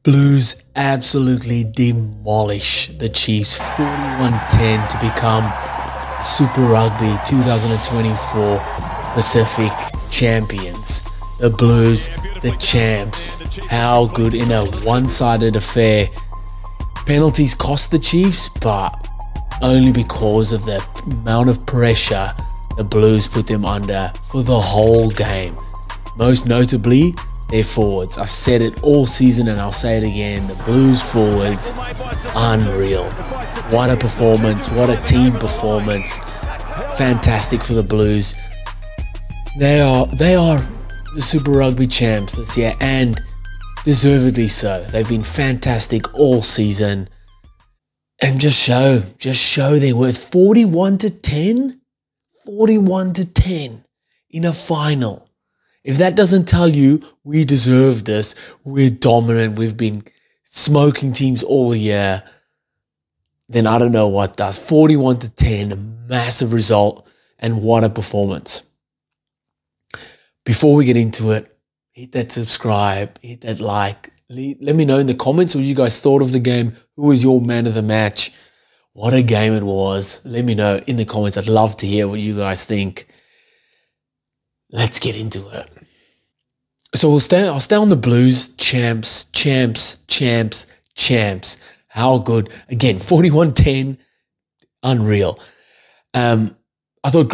Blues absolutely demolish the Chiefs 41-10 to become Super Rugby 2024 Pacific champions. The Blues, the champs. How good in a one-sided affair. Penalties cost the Chiefs, but only because of the amount of pressure the Blues put them under for the whole game. Most notably, their forwards. I've said it all season and I'll say it again. The Blues forwards, unreal. What a performance. What a team performance. Fantastic for the Blues. They are the Super Rugby champs this year, and deservedly so. They've been fantastic all season. And just show their worth. 41-10? 41-10 in a final. If that doesn't tell you we deserve this, we're dominant, we've been smoking teams all year, then I don't know what does. 41-10, a massive result, and what a performance. Before we get into it, hit that subscribe, hit that like. Let me know in the comments what you guys thought of the game. Who was your man of the match? What a game it was. Let me know in the comments. I'd love to hear what you guys think. Let's get into it. So I'll stay on the Blues. Champs. How good. Again, 41-10. Unreal. I thought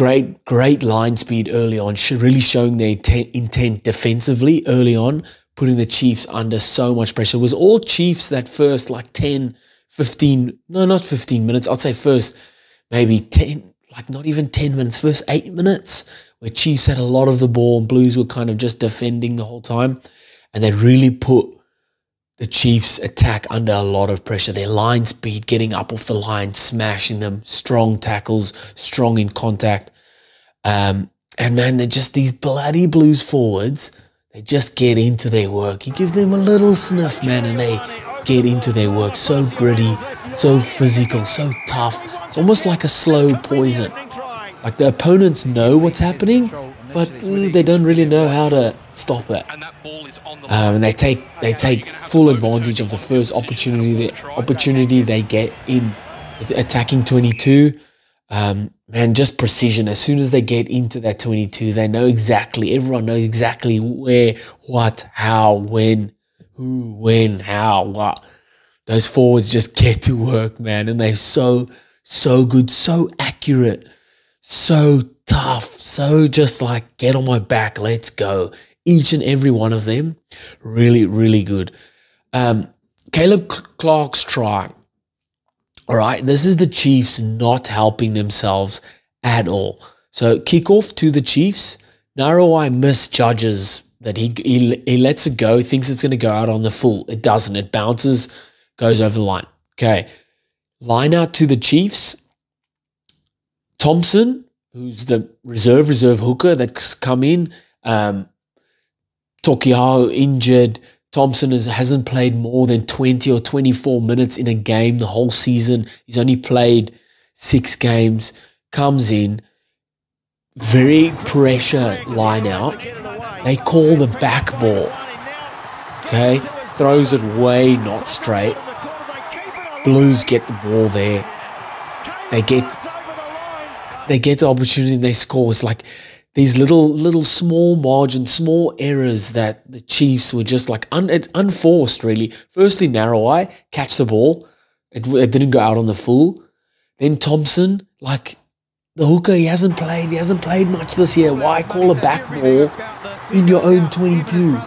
great line speed early on. Really showing their intent defensively early on. Putting the Chiefs under so much pressure. It was all Chiefs that first like 10, 15, no, not 15 minutes. I'd say first maybe 10, like not even 10 minutes, first 8 minutes, where Chiefs had a lot of the ball and Blues were kind of just defending the whole time. And they really put the Chiefs' attack under a lot of pressure. Their line speed, getting up off the line, smashing them, strong tackles, strong in contact. And man, they're just these bloody Blues forwards. They just get into their work. You give them a little sniff, man, and they get into their work. So gritty, so physical, so tough. It's almost like a slow poison. Like the opponents know what's happening, but they don't really know how to stop it. And they take full advantage of the first opportunity they get in attacking 22. Man, just precision. As soon as they get into that 22, they know exactly, everyone knows exactly where, what, how, when, who, when, how, what. Those forwards just get to work, man. And they're so good, so accurate, so tough, so just like, get on my back, let's go. Each and every one of them, really, really good. Caleb Clark's try. All right, this is the Chiefs not helping themselves at all. So kickoff to the Chiefs. Narroweye misjudges that he lets it go, thinks it's going to go out on the full. It doesn't. It bounces, goes over the line. Okay, line out to the Chiefs. Thompson, who's the reserve hooker that's come in. Tokiao injured. Thompson hasn't played more than 20 or 24 minutes in a game the whole season. He's only played 6 games. Comes in. Very pressure line out. They call the back ball. Okay. Throws it way not straight. Blues get the ball there. They get the opportunity and they score. It's like these little small margins, small errors that the Chiefs were just like unforced, really. Firstly, Narroweye, catch the ball. It didn't go out on the full. Then Thompson, like the hooker, he hasn't played much this year. Why call a back ball in your own 22?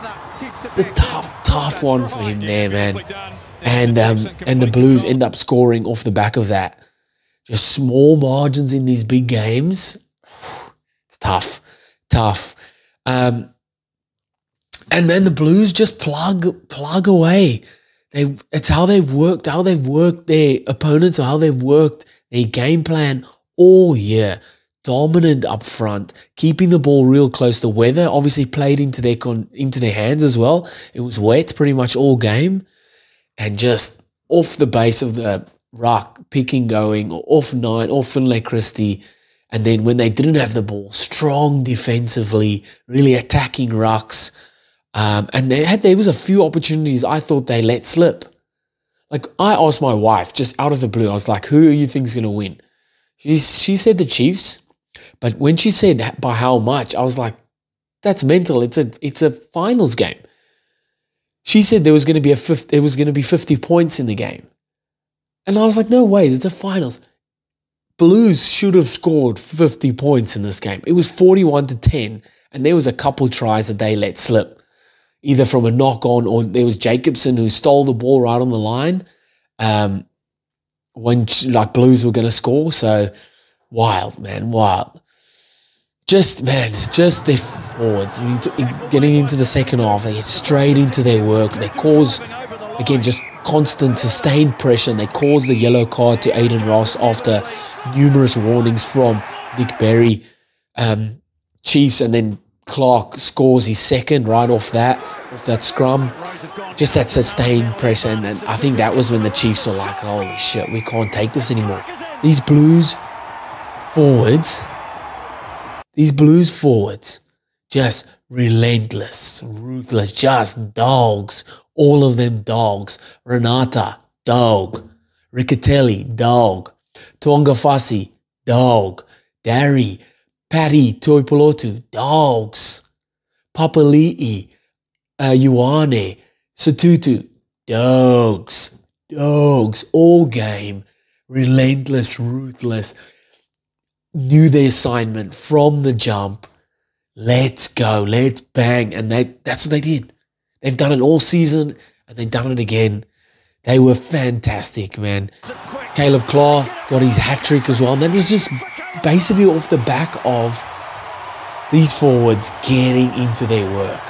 It's a tough one for him there, man. And the Blues end up scoring off the back of that. Just small margins in these big games. It's tough. And man, the Blues just plug away. It's how they've worked their opponents, or how they've worked their game plan all year. Dominant up front, keeping the ball real close. The weather obviously played into their hands as well. It was wet pretty much all game, and just off the base of the ruck, picking going, or off 9, off Finlay Christie. And then when they didn't have the ball, strong defensively, really attacking rucks. And there was a few opportunities I thought they let slip. Like, I asked my wife just out of the blue, I was like, who do you think is going to win? She said the Chiefs, but when she said by how much, I was like, that's mental. It's a finals game. She said there was going to be 50 points in the game. And I was like, no ways, it's a finals. Blues should have scored 50 points in this game. It was 41-10, and there was a couple tries that they let slip, either from a knock-on or there was Jacobson who stole the ball right on the line when like Blues were going to score. So wild, man, wild. Just their forwards. Getting into the second half, they get straight into their work. They cause, again, just constant sustained pressure, and they cause the yellow card to Aiden Ross after numerous warnings from Nick Berry. Chiefs, and then Clark scores his second right off that scrum. Just that sustained pressure, and I think that was when the Chiefs were like, holy shit, we can't take this anymore. These Blues forwards, just relentless, ruthless, just dogs. All of them dogs. Renata, dog. Riccatelli, dog. Tuangafasi, dog. Dari, Patty, Toipolotu, dogs. Papali'i, Ioane, Satutu, dogs. Dogs, all game. Relentless, ruthless. Knew their assignment from the jump. Let's go, let's bang. And that's what they did. They've done it all season, and they've done it again. They were fantastic, man. Caleb Clark got his hat-trick as well. And that was just basically off the back of these forwards getting into their work.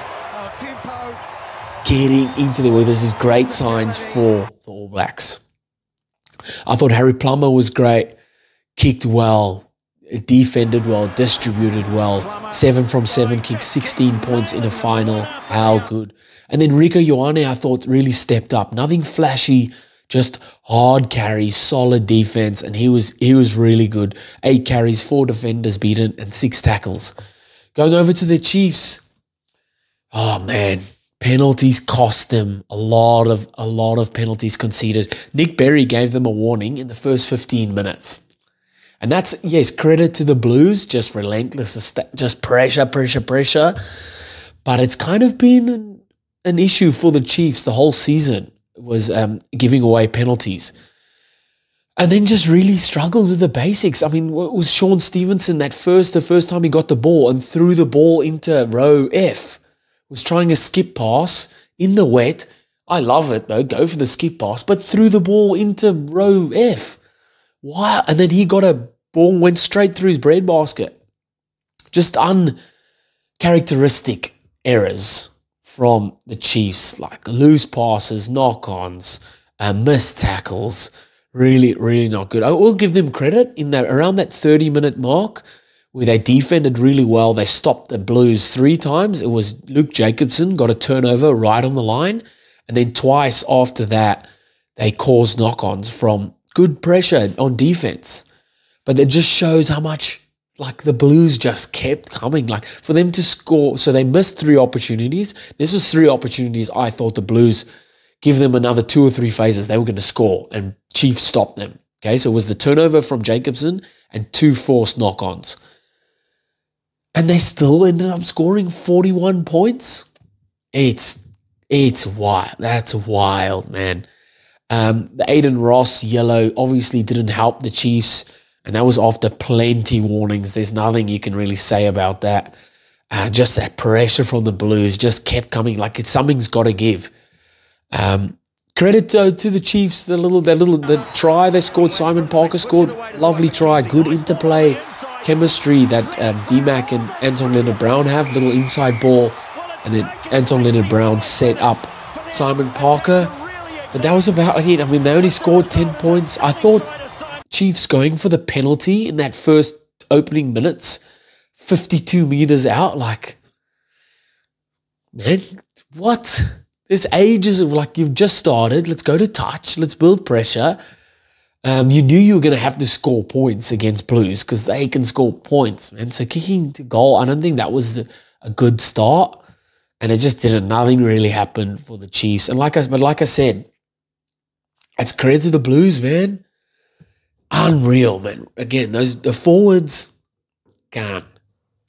This is great signs for the All Blacks. I thought Harry Plummer was great. Kicked well. Defended well, distributed well. 7 from 7, kicked 16 points in a final. How good. And then Rico Ioane, I thought, really stepped up. Nothing flashy, just hard carries, solid defense, and he was really good. 8 carries, 4 defenders beaten, and 6 tackles. Going over to the Chiefs. Oh man, penalties cost them a lot of penalties conceded. Nick Berry gave them a warning in the first 15 minutes. And that's, yes, credit to the Blues, just relentless, just pressure. But it's kind of been an issue for the Chiefs the whole season, was giving away penalties. And then just really struggled with the basics. I mean, it was Sean Stevenson the first time he got the ball and threw the ball into row F. Was trying a skip pass in the wet. I love it though, go for the skip pass, but threw the ball into row F. Wow. And then he got a ball, went straight through his breadbasket. Just uncharacteristic errors from the Chiefs, like loose passes, knock-ons, missed tackles. Really, really not good. I will give them credit in that around that 30-minute mark where they defended really well. They stopped the Blues 3 times. It was Luke Jacobson got a turnover right on the line. And then twice after that, they caused knock-ons from good pressure on defense. But it just shows how much, like, the Blues just kept coming. Like, for them to score, so they missed 3 opportunities. This was 3 opportunities I thought the Blues, give them another 2 or 3 phases, they were going to score, and Chiefs stopped them. Okay, so it was the turnover from Jacobson and 2 forced knock-ons. And they still ended up scoring 41 points. It's wild. That's wild, man. The Aiden Ross yellow obviously didn't help the Chiefs, and that was after plenty warnings. There's nothing you can really say about that. Just that pressure from the Blues just kept coming. Like, something's got to give. Credit to the Chiefs. The try they scored. Simon Parker scored. Lovely try. Good interplay, chemistry that D-Mac and Anton Leonard-Brown have. Little inside ball, and then Anton Leonard-Brown set up Simon Parker. But that was about it. I mean, they only scored 10 points. I thought Chiefs going for the penalty in that first opening minutes, 52 meters out, like, man, what? There's ages of, like, you've just started. Let's go to touch. Let's build pressure. You knew you were going to have to score points against Blues because they can score points, man. So kicking to goal, I don't think that was a good start. And it just didn't. Nothing really happened for the Chiefs. And like I said, it's credit to the Blues, man. Unreal, man. Again, the forwards, gone.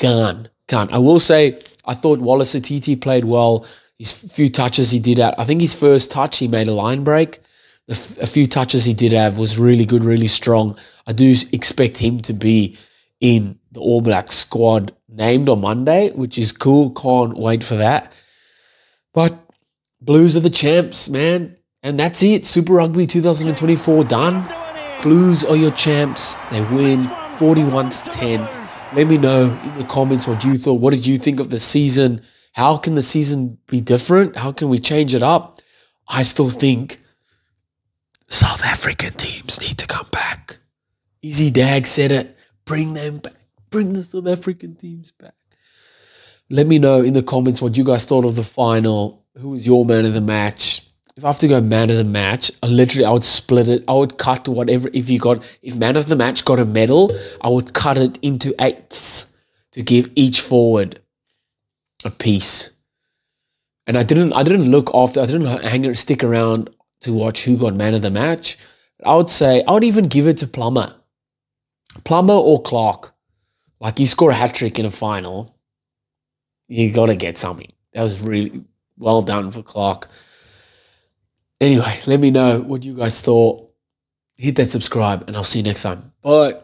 I will say, I thought Wallace Atiti played well. His few touches he did have, I think his first touch, he made a line break. A few touches he did have was really good, really strong. I do expect him to be in the All Black squad named on Monday, which is cool. Can't wait for that. But Blues are the champs, man. And that's it. Super Rugby 2024 done. Blues are your champs. They win 41-10. Let me know in the comments what you thought. What did you think of the season? How can the season be different? How can we change it up? I still think South African teams need to come back. Easy Dag said it. Bring them back. Bring the South African teams back. Let me know in the comments what you guys thought of the final. Who was your man of the match? If I have to go man of the match, I would split it. I would cut whatever. If man of the match got a medal, I would cut it into 8ths to give each forward a piece. And I didn't look after. I didn't stick around to watch who got man of the match. I would even give it to Plummer or Clark. Like, you score a hat trick in a final, you got to get something. That was really well done for Clark. Anyway, let me know what you guys thought. Hit that subscribe, and I'll see you next time. Bye.